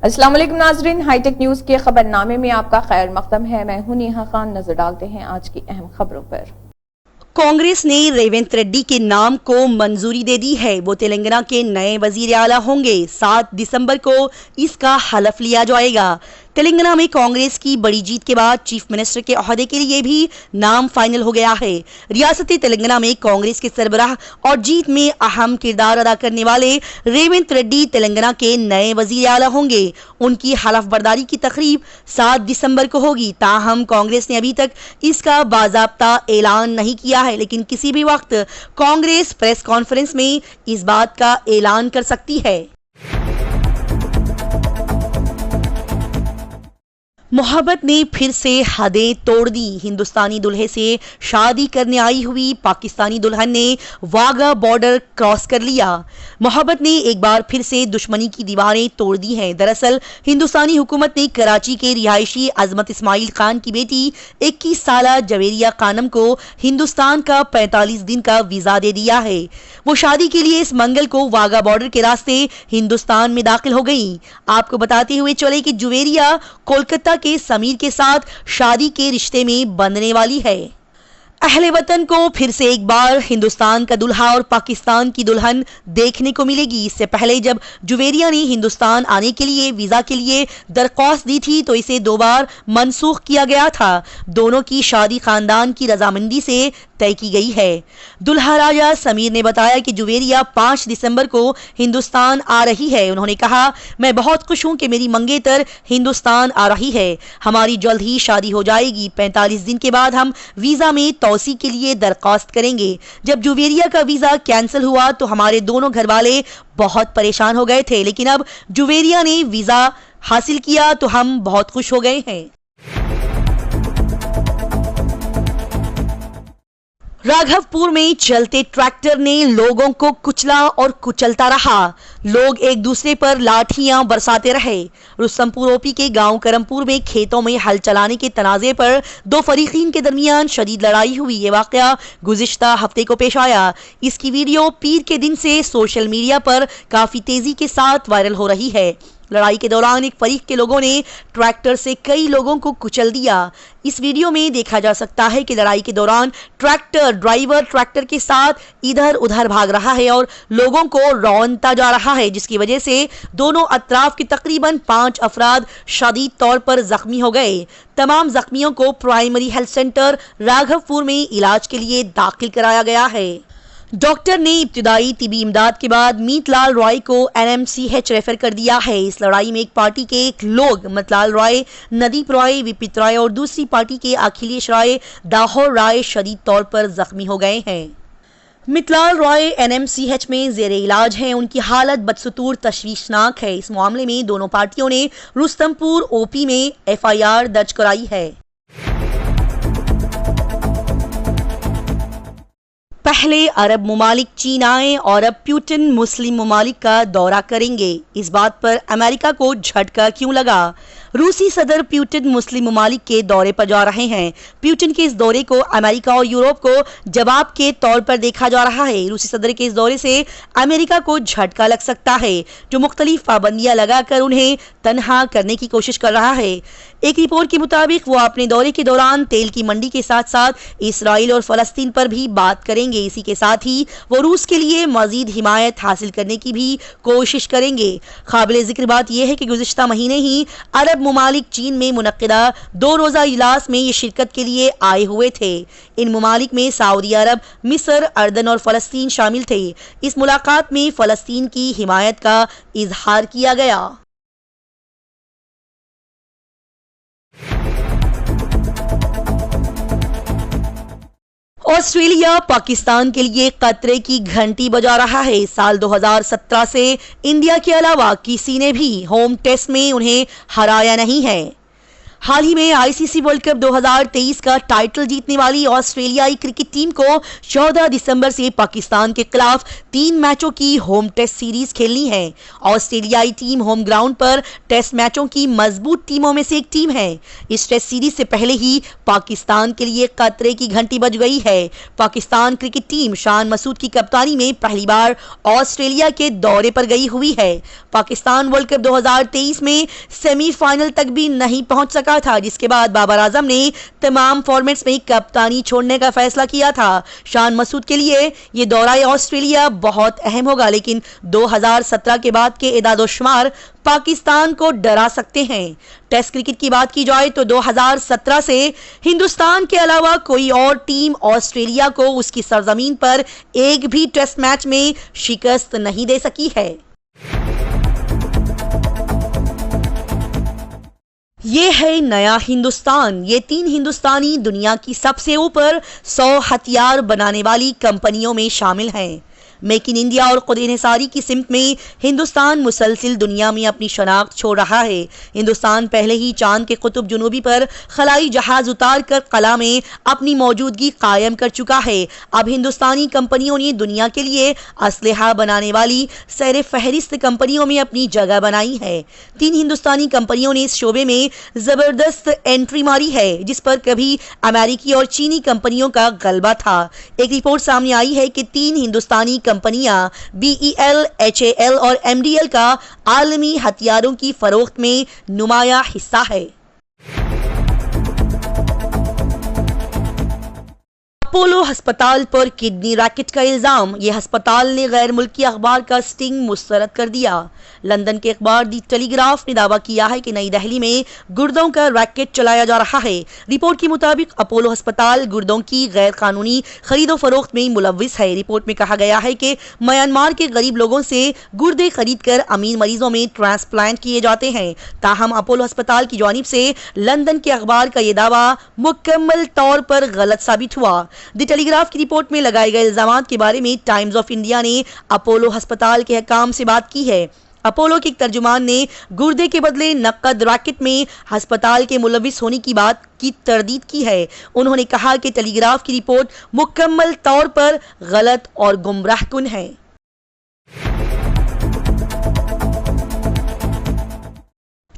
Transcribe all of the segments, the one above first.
अस्सलाम वालेकुम नाजरीन, हाईटेक न्यूज के खबरनामे में आपका खैर मकदम है। मैं हूं नेहा खान। नजर डालते हैं आज की अहम खबरों पर। कांग्रेस ने रेवंत रेड्डी के नाम को मंजूरी दे दी है। वो तेलंगाना के नए वजीर आला होंगे। 7 दिसंबर को इसका हलफ लिया जाएगा। तेलंगाना में कांग्रेस की बड़ी जीत के बाद चीफ मिनिस्टर के ओहदे के लिए भी नाम फाइनल हो गया है। रियासती तेलंगाना में कांग्रेस के सरबराह और जीत में अहम किरदार अदा करने वाले रेवंत रेड्डी तेलंगाना के नए वजीर आला होंगे। उनकी हलफ बर्दारी की तकरीब 7 दिसंबर को होगी। ताहम कांग्रेस ने अभी तक इसका बाज़ाब्ता ऐलान नहीं किया है, लेकिन किसी भी वक्त कांग्रेस प्रेस कॉन्फ्रेंस में इस बात का ऐलान कर सकती है। मोहब्बत ने फिर से हदें तोड़ दी। हिंदुस्तानी दुल्हे से शादी करने आई हुई पाकिस्तानी दुल्हन ने वाघा बॉर्डर क्रॉस कर लिया। मोहब्बत ने एक बार फिर से दुश्मनी की दीवारें तोड़ दी हैं। दरअसल हिंदुस्तानी हुकूमत ने कराची के रिहायशी अजमत इस्माइल खान की बेटी 21 साला जवेरिया खानम को हिंदुस्तान का 45 दिन का वीजा दे दिया है। वो शादी के लिए इस मंगल को वाघा बॉर्डर के रास्ते हिंदुस्तान में दाखिल हो गई। आपको बताते हुए चले कि जुवेरिया कोलकाता के समीर के साथ शादी के रिश्ते में बंधने वाली है। अहले वतन को फिर से एक बार हिंदुस्तान का दुल्हा और पाकिस्तान की दुल्हन देखने को मिलेगी। इससे पहले जब जुवेरिया ने हिंदुस्तान आने के लिए वीजा के लिए दरख्वास्त दी थी तो इसे 2 बार मनसूख किया गया था। दोनों की शादी खानदान की रजामंदी से तय की गई है। दुल्हा राजा समीर ने बताया कि जुवेरिया 5 दिसंबर को हिंदुस्तान आ रही है। उन्होंने कहा, मैं बहुत खुश हूं कि मेरी मंगेतर हिंदुस्तान आ रही है। हमारी जल्द ही शादी हो जाएगी। 45 दिन के बाद हम वीजा में तौसी के लिए दरख्वास्त करेंगे। जब जुवेरिया का वीजा कैंसिल हुआ तो हमारे दोनों घर वाले बहुत परेशान हो गए थे, लेकिन अब जुवेरिया ने वीजा हासिल किया तो हम बहुत खुश हो गए हैं। राघवपुर में चलते ट्रैक्टर ने लोगों को कुचला और कुचलता रहा। लोग एक दूसरे पर लाठियां बरसाते रहे। रुस्तमपुर ओपी के गांव करमपुर में खेतों में हल चलाने के तनाजे पर 2 फरीकीन के दरमियान शदीद लड़ाई हुई। ये वाकया गुज़िश्ता हफ्ते को पेश आया। इसकी वीडियो पीर के दिन से सोशल मीडिया पर काफी तेजी के साथ वायरल हो रही है। लड़ाई के दौरान एक फरीक के लोगों ने ट्रैक्टर से कई लोगों को कुचल दिया। इस वीडियो में देखा जा सकता है कि लड़ाई के दौरान ट्रैक्टर ड्राइवर ट्रैक्टर के साथ इधर उधर भाग रहा है और लोगों को रौंदता जा रहा है, जिसकी वजह से दोनों अतराफ के तकरीबन 5 अफराद शदीद तौर पर जख्मी हो गए। तमाम जख्मियों को प्राइमरी हेल्थ सेंटर राघवपुर में इलाज के लिए दाखिल कराया गया है। डॉक्टर ने इब्तिदाई तिबी इमदाद के बाद मीतलाल रॉय को NMCH रेफर कर दिया है। इस लड़ाई में एक पार्टी के लोग मतलाल रॉय, नदीप रॉय, विपित रॉय और दूसरी पार्टी के अखिलेश रॉय, दाहोर राय शदीद तौर पर जख्मी हो गए हैं। मितलाल रॉय NMCH में जेरे इलाज हैं। उनकी हालत बदसतूर तशवीशनाक है। इस मामले में दोनों पार्टियों ने रुस्तमपुर OP में FIR दर्ज कराई है। पहले अरब मुमालिक चीन आए और अब पुतिन मुस्लिम मुमालिक का दौरा करेंगे। इस बात पर अमेरिका को झटका क्यों लगा? रूसी सदर पुतिन मुस्लिम मुमालिक के दौरे पर जा रहे हैं। पुतिन के इस दौरे को अमेरिका और यूरोप को जवाब के तौर पर देखा जा रहा है। रूसी सदर के इस दौरे से अमेरिका को झटका लग सकता है, जो मुख्तलिफ पाबंदियां लगाकर उन्हें तनहा करने की कोशिश कर रहा है। एक रिपोर्ट के मुताबिक वो अपने दौरे के दौरान तेल की मंडी के साथ साथ इसराइल और फलस्तीन पर भी बात करेंगे। इसी के साथ ही वो रूस के लिए मजीद हिमायत हासिल करने की भी कोशिश करेंगे। काबिल जिक्र बात यह है कि गुज़िश्ता महीने ही अरब मुमालिक चीन में मुनक्किदा 2 रोज़ा इजलास में ये शिरकत के लिए आए हुए थे। इन मुमालिक में सऊदी अरब, मिस्र, अर्दन और फलस्तीन शामिल थे। इस मुलाकात में फलस्तीन की हिमायत का इजहार किया गया। ऑस्ट्रेलिया पाकिस्तान के लिए खतरे की घंटी बजा रहा है। साल 2017 से इंडिया के अलावा किसी ने भी होम टेस्ट में उन्हें हराया नहीं है। हाल ही में आईसीसी वर्ल्ड कप 2023 का टाइटल जीतने वाली ऑस्ट्रेलियाई क्रिकेट टीम को 14 दिसंबर से पाकिस्तान के खिलाफ 3 मैचों की होम टेस्ट सीरीज खेलनी है। ऑस्ट्रेलियाई टीम होम ग्राउंड पर टेस्ट मैचों की मजबूत टीमों में से एक टीम है। इस टेस्ट सीरीज से पहले ही पाकिस्तान के लिए खतरे की घंटी बज गई है। पाकिस्तान क्रिकेट टीम शान मसूद की कप्तानी में पहली बार ऑस्ट्रेलिया के दौरे पर गई हुई है। पाकिस्तान वर्ल्ड कप 2023 में सेमीफाइनल तक भी नहीं पहुंच सका था, जिसके बाद बाबर आजम ने तमाम फॉर्मेट्स में कप्तानी छोड़ने का फैसला किया था। शान मसूद के लिए ये दौरा ऑस्ट्रेलिया बहुत अहम होगा, लेकिन 2017 के बाद के इदाद-ओ-शुमार पाकिस्तान को डरा सकते हैं। टेस्ट क्रिकेट की बात की जाए तो 2017 से हिंदुस्तान के अलावा कोई और टीम ऑस्ट्रेलिया को उसकी सरजमीन पर एक भी टेस्ट मैच में शिकस्त नहीं दे सकी है। ये है नया हिंदुस्तान। ये 3 हिंदुस्तानी दुनिया की सबसे ऊपर 100 हथियार बनाने वाली कंपनियों में शामिल हैं। मेक इन इंडिया और खुद इन्हिसारी की सिमत में हिंदुस्तान मुसलसिल दुनिया में अपनी शनाख्त छोड़ रहा है। हिंदुस्तान पहले ही चांद के कुतुब जुनूबी पर खलाई जहाज उतार कर कला में अपनी मौजूदगी कायम कर चुका है। अब हिंदुस्तानी कंपनियों ने दुनिया के लिए असलहा बनाने वाली सैर फहरिस्त कंपनियों में अपनी जगह बनाई है। 3 हिंदुस्तानी कंपनियों ने इस शोबे में जबरदस्त एंट्री मारी है, जिस पर कभी अमेरिकी और चीनी कंपनियों का गलबा था। एक रिपोर्ट सामने आई है कि 3 हिंदुस्तानी कंपनियां BEL, HAL और MDL का आलमी हथियारों की फरोख्त में नुमाया हिस्सा है। अपोलो अस्पताल पर किडनी रैकेट का इल्जाम। यह अस्पताल ने गैर मुल्की अखबार का स्टिंग मुस्तरद कर दिया। लंदन के अखबार दी टेलीग्राफ ने दावा किया है कि नई दिल्ली में गुर्दों का रैकेट चलाया जा रहा है। रिपोर्ट के मुताबिक अपोलो अस्पताल गुर्दों की गैर कानूनी खरीदो फरोख्त में मुलव्विस है। रिपोर्ट में कहा गया है कि म्यांमार के गरीब लोगों से गुर्दे खरीद कर अमीर मरीजों में ट्रांसप्लांट किए जाते हैं। ताहम अपोलो अस्पताल की जानिब से लंदन के अखबार का यह दावा मुकम्मल तौर पर गलत साबित हुआ। द टेलीग्राफ की रिपोर्ट में लगाए गए इल्जाम के बारे में टाइम्स ऑफ इंडिया ने अपोलो अस्पताल के हकाम से बात की है। अपोलो के एक तर्जुमान ने गुर्दे के बदले नकद रैकेट में अस्पताल के मुलविस होने की बात की तरदीद की है। उन्होंने कहा कि टेलीग्राफ की रिपोर्ट मुकम्मल तौर पर गलत और गुमराहकुन है।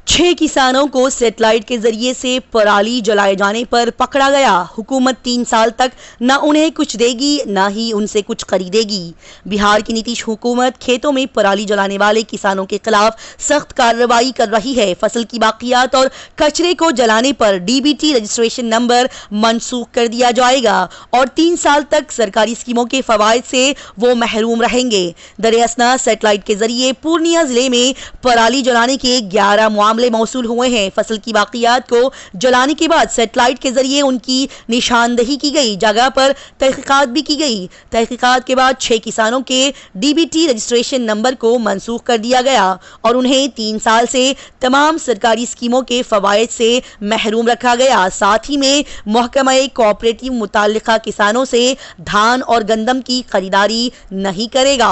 6 किसानों को सैटेलाइट के जरिए से पराली जलाए जाने पर पकड़ा गया। हुकूमत 3 साल तक न उन्हें कुछ देगी न ही उनसे कुछ खरीदेगी। बिहार की नीतीश हुकूमत खेतों में पराली जलाने वाले किसानों के खिलाफ सख्त कार्रवाई कर रही है। फसल की बाकियात और कचरे को जलाने पर DBT रजिस्ट्रेशन नंबर मनसूख कर दिया जाएगा और 3 साल तक सरकारी स्कीमों के फवायद से वो महरूम रहेंगे। दरअसल सैटेलाइट के जरिए पूर्णिया जिले में पराली जलाने के 11 मामले मौसूल हुए हैं। फसल की बाकियात को जलाने के बाद सैटेलाइट के जरिए उनकी निशानदेही की गई, जगह पर तहकीकात भी की गई। तहकीकात के बाद 6 किसानों के DBT रजिस्ट्रेशन नंबर को मनसूख कर दिया गया और उन्हें 3 साल से तमाम सरकारी स्कीमों के फवायद से महरूम रखा गया। साथ ही में महकमा कोऑपरेटिव मुताल्लिका किसानों से धान और गंदम की खरीदारी नहीं करेगा।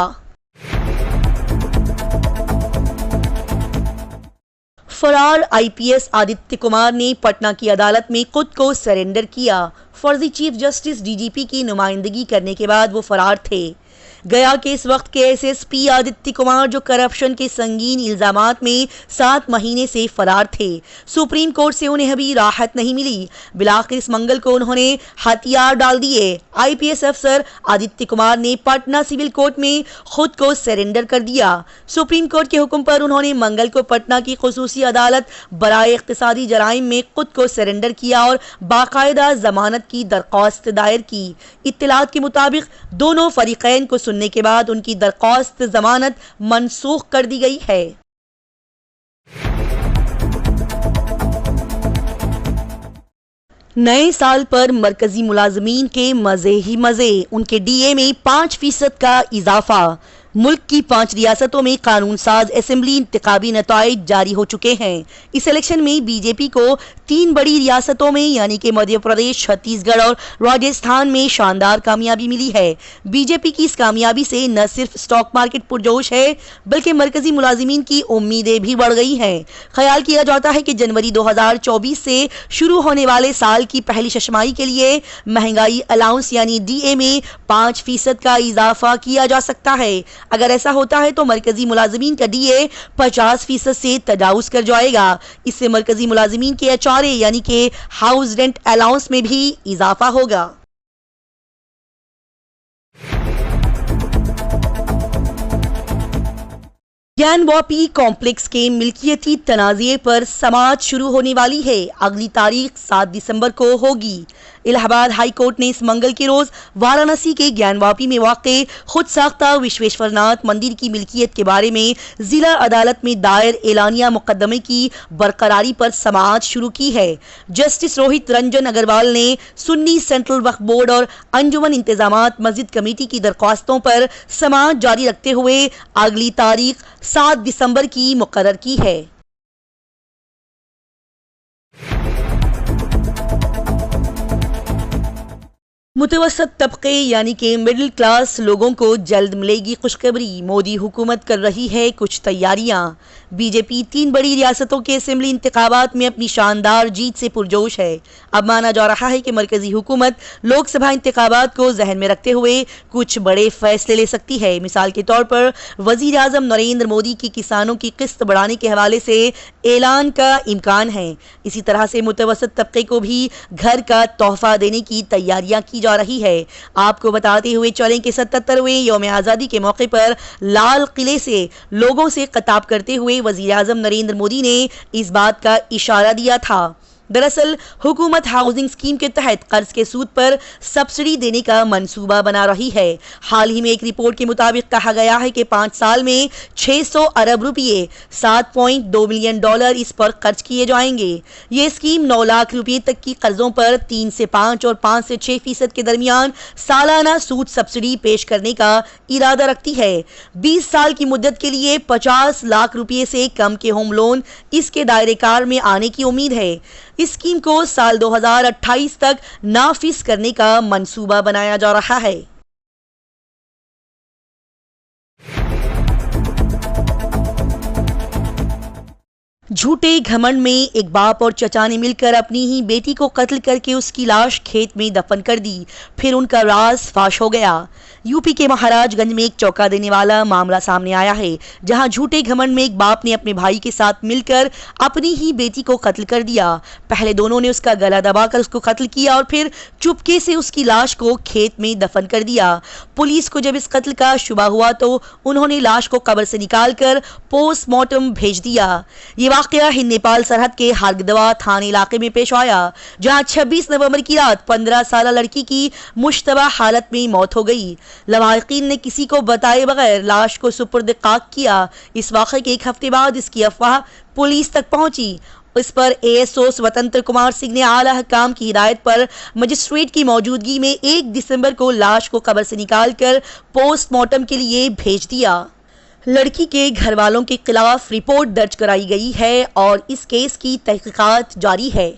फरार IPS आदित्य कुमार ने पटना की अदालत में खुद को सरेंडर किया। फर्जी चीफ जस्टिस DGP की नुमाइंदगी करने के बाद वो फरार थे। गया के इस वक्त के SSP आदित्य कुमार जो करप्शन के संगीन इल्जामात में 7 महीने से फरार थे। सुप्रीम कोर्ट से उन्हें अभी राहत नहीं मिली। बिलाखिर इस मंगल को उन्होंने हथियार डाल दिए। IPS अफसर आदित्य कुमार ने पटना सिविल कोर्ट में खुद को सरेंडर कर दिया। सुप्रीम कोर्ट के हुक्म पर उन्होंने मंगल को पटना की खुसूसी अदालत बराए इक्तिसादी जराइम में खुद को सरेंडर किया और बाकायदा जमानत की दरख्वास्त दायर की। इत्तलात के मुताबिक दोनों फरीकैन को सुनने के बाद उनकी दरख्वास्त जमानत मनसूख कर दी गई है। नए साल पर मरकजी मुलाजमीन के मजे ही मजे। उनके DA में 5% का इजाफा। मुल्क की 5 रियासतों में कानून साज असेंबली इंतखाबी नताइज जारी हो चुके हैं। इस इलेक्शन में बीजेपी को 3 बड़ी रियासतों में यानी कि मध्य प्रदेश, छत्तीसगढ़ और राजस्थान में शानदार कामयाबी मिली है। बीजेपी की इस कामयाबी से न सिर्फ स्टॉक मार्केट पुरजोश है बल्कि मरकजी मुलाजिमीन की उम्मीदें भी बढ़ गई हैं। ख्याल किया जाता है कि जनवरी 2024 से शुरू होने वाले साल की पहली छमाही के लिए महंगाई अलाउंस यानी डीए में 5% का इजाफा किया जा सकता है। अगर ऐसा होता है तो मरकजी मुलाजिमीन का डीए 50% से तजावुज कर जाएगा। इससे मरकजी मुलाजिमीन के एचआरए यानी कि हाउस रेंट अलाउंस में भी इजाफा होगा। ज्ञानवापी कॉम्प्लेक्स के मिल्कियती तनाज़े पर समाअत शुरू होने वाली है। अगली तारीख 7 दिसंबर को होगी। इलाहाबाद हाई कोर्ट ने इस मंगल के रोज वाराणसी के ज्ञानवापी में वाक़े खुद साख्ता विश्वेश्वरनाथ मंदिर की मिल्कियत के बारे में जिला अदालत में दायर एलानिया मुकदमे की बरकरारी पर समाअत शुरू की है। जस्टिस रोहित रंजन अग्रवाल ने सुन्नी सेंट्रल वक्फ बोर्ड और अंजुमन इंतजामात मस्जिद कमेटी की दरख्वास्तों पर समाअत जारी रखते हुए अगली तारीख 7 दिसंबर की मुकर्रर की है। मुतवसत तबके यानी कि मिडिल क्लास लोगों को जल्द मिलेगी खुशखबरी। मोदी हुकूमत कर रही है कुछ तैयारियां। बीजेपी 3 बड़ी रियासतों के असेंबली इंतखाबात में अपनी शानदार जीत से पुरजोश है। अब माना जा रहा है कि मरकजी हुकूमत लोकसभा इंतखाबात को जहन में रखते हुए कुछ बड़े फैसले ले सकती है। मिसाल के तौर पर वजीर आजम नरेंद्र मोदी की किसानों की किस्त बढ़ाने के हवाले से ऐलान का इम्कान है। इसी तरह से मुतवसत तबके को भी घर का तोहफा देने की तैयारियां की जा रही है। आपको बताते हुए चलें कि 77वें यौम आज़ादी के मौके पर लाल किले से लोगों से खिताब करते हुए वज़ीर आज़म नरेंद्र मोदी ने इस बात का इशारा दिया था। दरअसल हुकूमत हाउसिंग स्कीम के तहत कर्ज के सूद पर सब्सिडी देने का मंसूबा बना रही है। हाल ही में एक रिपोर्ट के मुताबिक कहा गया है कि 5 साल में 600 अरब रुपये $7.2 मिलियन इस पर खर्च किए जाएंगे। ये स्कीम 9 लाख रुपये तक की कर्जों पर 3 से 5 और 5 से 6% के दरमियान सालाना सूद सब्सिडी पेश करने का इरादा रखती है। 20 साल की मुद्दत के लिए 50 लाख रुपये से कम के होम लोन इसके दायरे कार में आने की उम्मीद है। इस स्कीम को साल 2028 तक नाफिज करने का मंसूबा बनाया जा रहा है। झूठे घमंड में एक बाप और चचा ने मिलकर अपनी ही बेटी को कत्ल करके उसकी लाश खेत में दफन कर दी। फिर उनका राज फाश हो गया। यूपी के महाराजगंज में एक चौंका देने वाला मामला सामने आया है, जहां झूठे घमंड में एक बाप ने अपने भाई के साथ मिलकर अपनी ही बेटी को कत्ल कर दिया। पहले दोनों ने उसका गला दबाकर उसको कत्ल किया और फिर चुपके से उसकी लाश को खेत में दफन कर दिया। पुलिस को जब इस कत्ल का शुबा हुआ तो उन्होंने लाश को कब्र से निकालकर पोस्टमार्टम भेज दिया। ये वाकया हिंद नेपाल सरहद के हरगदवा थाने इलाके में पेश आया, जहां 26 नवंबर की रात 15 साल लड़की की मुश्तबा हालत में मौत हो गई। लवाहिकीन ने किसी को बताए बगैर लाश को सुपुर्द खाक किया। इस वाक़े के 1 हफ्ते बाद इसकी अफवाह पुलिस तक पहुंची। इस पर एएसओ स्वतंत्र कुमार सिंह ने आला हकाम की हिदायत पर मजिस्ट्रेट की मौजूदगी में 1 दिसंबर को लाश को कब्र से निकालकर पोस्टमार्टम के लिए भेज दिया। लड़की के घर वालों के खिलाफ रिपोर्ट दर्ज कराई गई है और इस केस की तहकीकात जारी है।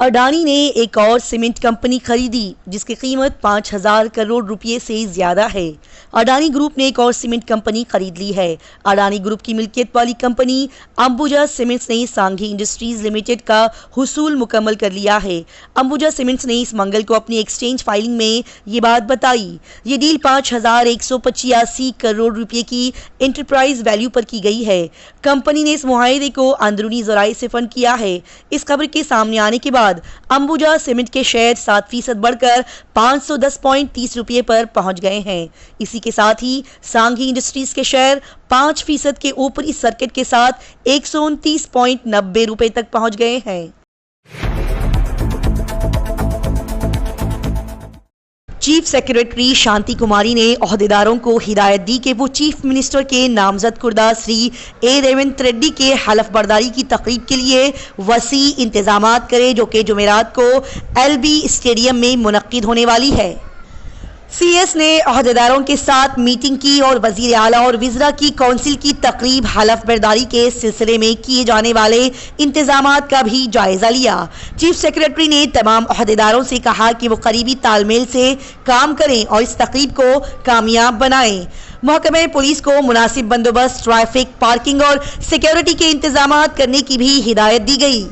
अडानी ने एक और सीमेंट कंपनी खरीदी जिसकी कीमत 5000 करोड़ रुपए से ज्यादा है। अडानी ग्रुप ने एक और सीमेंट कंपनी खरीद ली है। अडानी ग्रुप की मिल्कियत वाली कंपनी अंबुजा सीमेंट्स ने सांघी इंडस्ट्रीज लिमिटेड का हुसूल मुकम्मल कर लिया है। अंबुजा सीमेंट्स ने इस मंगल को अपनी एक्सचेंज फाइलिंग में ये बात बताई। ये डील 5185 करोड़ रुपए की एंटरप्राइज वैल्यू पर की गई है। कंपनी ने इस मुआहदे को अंदरूनी जराए से फंड किया है। इस खबर के सामने आने के बाद अंबुजा सीमेंट के शेयर 7% बढ़कर 510.30 रुपये पर पहुंच गए हैं। इसी के साथ ही सांघी इंडस्ट्रीज के शेयर 5% के ऊपरी सर्किट के साथ 129.90 रुपये तक पहुंच गए हैं। चीफ सेक्रेटरी शांति कुमारी ने ओहदेदारों को हिदायत दी कि वो चीफ मिनिस्टर के नामजद कुर्दा श्री ए रेवंत रेड्डी के हलफ बर्दारी की तकरीब के लिए वसी इंतजामात करे, जो कि जुमेरात को एलबी स्टेडियम में मुनक्किद होने वाली है। सीएस ने ओहदेदारों के साथ मीटिंग की और वजीर आला और विज़रा की काउंसिल की तकरीब हलफ बर्दारी के सिलसिले में किए जाने वाले इंतजामात का भी जायजा लिया। चीफ सेक्रेटरी ने तमाम ओहदेदारों से कहा कि वो करीबी तालमेल से काम करें और इस तकरीब को कामयाब बनाएं। महकमे पुलिस को मुनासिब बंदोबस्त, ट्रैफिक, पार्किंग और सिक्योरिटी के इंतजामात करने की भी हिदायत दी गई।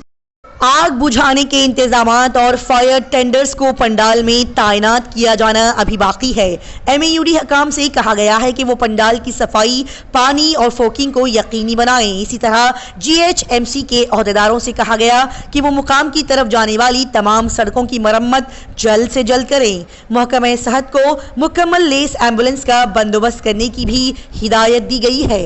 आग बुझाने के इंतजामात और फायर टेंडर्स को पंडाल में तैनात किया जाना अभी बाकी है। एमएयूडी हकाम से कहा गया है कि वो पंडाल की सफाई, पानी और फोकिंग को यकीनी बनाएं। इसी तरह जीएचएमसी के ओहदेदारों से कहा गया कि वो मुकाम की तरफ जाने वाली तमाम सड़कों की मरम्मत जल्द से जल्द करें। महकमे सेहत को मुकम्मल लेस एम्बुलेंस का बंदोबस्त करने की भी हिदायत दी गई है।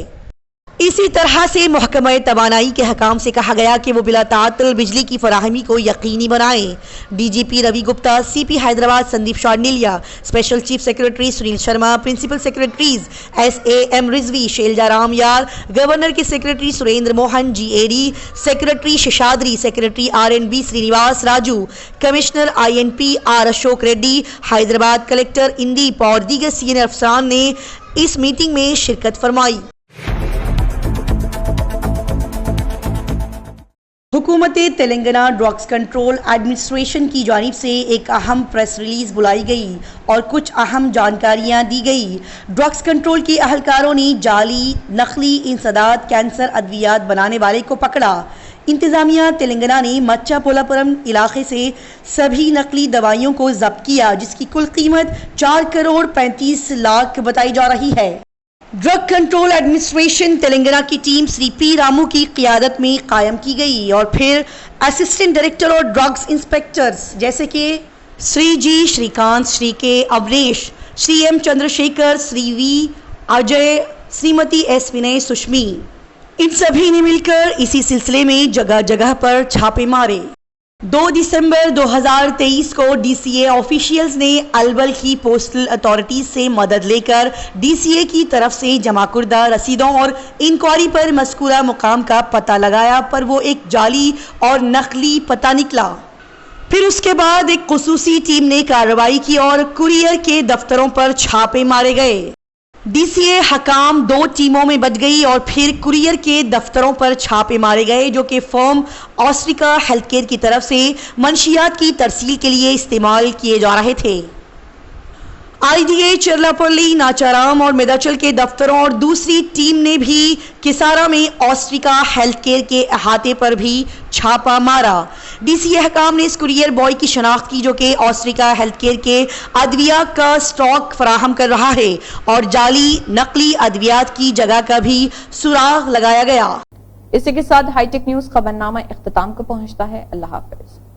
इसी तरह से महकमा तवानाई के हकाम से कहा गया कि वो बिला ताअत्तुल बिजली की फराहमी को यकीनी बनाएं। DGP Ravi Gupta, CP Hyderabad Sandeep Shandilya, special chief secretary Sunil Sharma, principal secretaries SAM Rizvi, Shailaja Ramaiyer, governor के secretary Surendra Mohan, GAD secretary Seshadri, secretary RNB Srinivas Raju, commissioner INP R Ashok Reddy, Hyderabad collector इंदीप और दीगर सीनियर अफसरान ने इस मीटिंग में शिरकत फरमाई। हुकूमत तेलंगाना ड्रग्स कंट्रोल एडमिनिस्ट्रेशन की जानिब से एक अहम प्रेस रिलीज बुलाई गई और कुछ अहम जानकारियां दी गई। ड्रग्स कंट्रोल के अहलकारों ने जाली नकली इंसदाद कैंसर अद्वियात बनाने वाले को पकड़ा। इंतजामिया तेलंगाना ने मच्चापोलापुरम इलाके से सभी नकली दवाइयों को जब्त किया, जिसकी कुल कीमत 4 करोड़ 35 लाख बताई जा रही है। ड्रग कंट्रोल एडमिनिस्ट्रेशन तेलंगाना की टीम श्री P रामू की क़ियादत में कायम की गई और फिर असिस्टेंट डायरेक्टर और ड्रग्स इंस्पेक्टर्स जैसे कि Shri G Shrikant, Shri K Avnesh, Shri M Chandrashekhar, Shri V Ajay, Shrimati S विनय सुषमी, इन सभी ने मिलकर इसी सिलसिले में जगह जगह पर छापे मारे। 2 दिसंबर 2023 को DCA ऑफिशियल्स ने अलवल की पोस्टल अथॉरिटीज से मदद लेकर DCA की तरफ से जमाकुर्दा रसीदों और इंक्वायरी पर मज़कूरा मुकाम का पता लगाया, पर वो एक जाली और नकली पता निकला। फिर उसके बाद एक खुसूसी टीम ने कार्रवाई की और कुरियर के दफ्तरों पर छापे मारे गए। DCA हकाम 2 टीमों में बट गई और फिर कुरियर के दफ्तरों पर छापे मारे गए, जो कि फर्म ऑस्ट्रिका हेल्थ केयर की तरफ से मंशियात की तरसील के लिए इस्तेमाल किए जा रहे थे। IDA चरलापल्ली, नाचाराम और मेदाचल के दफ्तरों और दूसरी टीम ने भी किसारा में ऑस्ट्रिका हेल्थ केयर के अहाते पर भी छापा मारा। DCA हकाम ने इस कुरियर बॉय की शनाख्त की, जो कि ऑस्ट्रिका हेल्थ केयर के अद्विया का स्टॉक फराहम कर रहा है और जाली नकली अद्वियात की जगह का भी सुराग लगाया गया। इसी के साथ हाईटेक न्यूज खबरनामा इख्तिताम को पहुंचता है। अल्लाह हाफिज।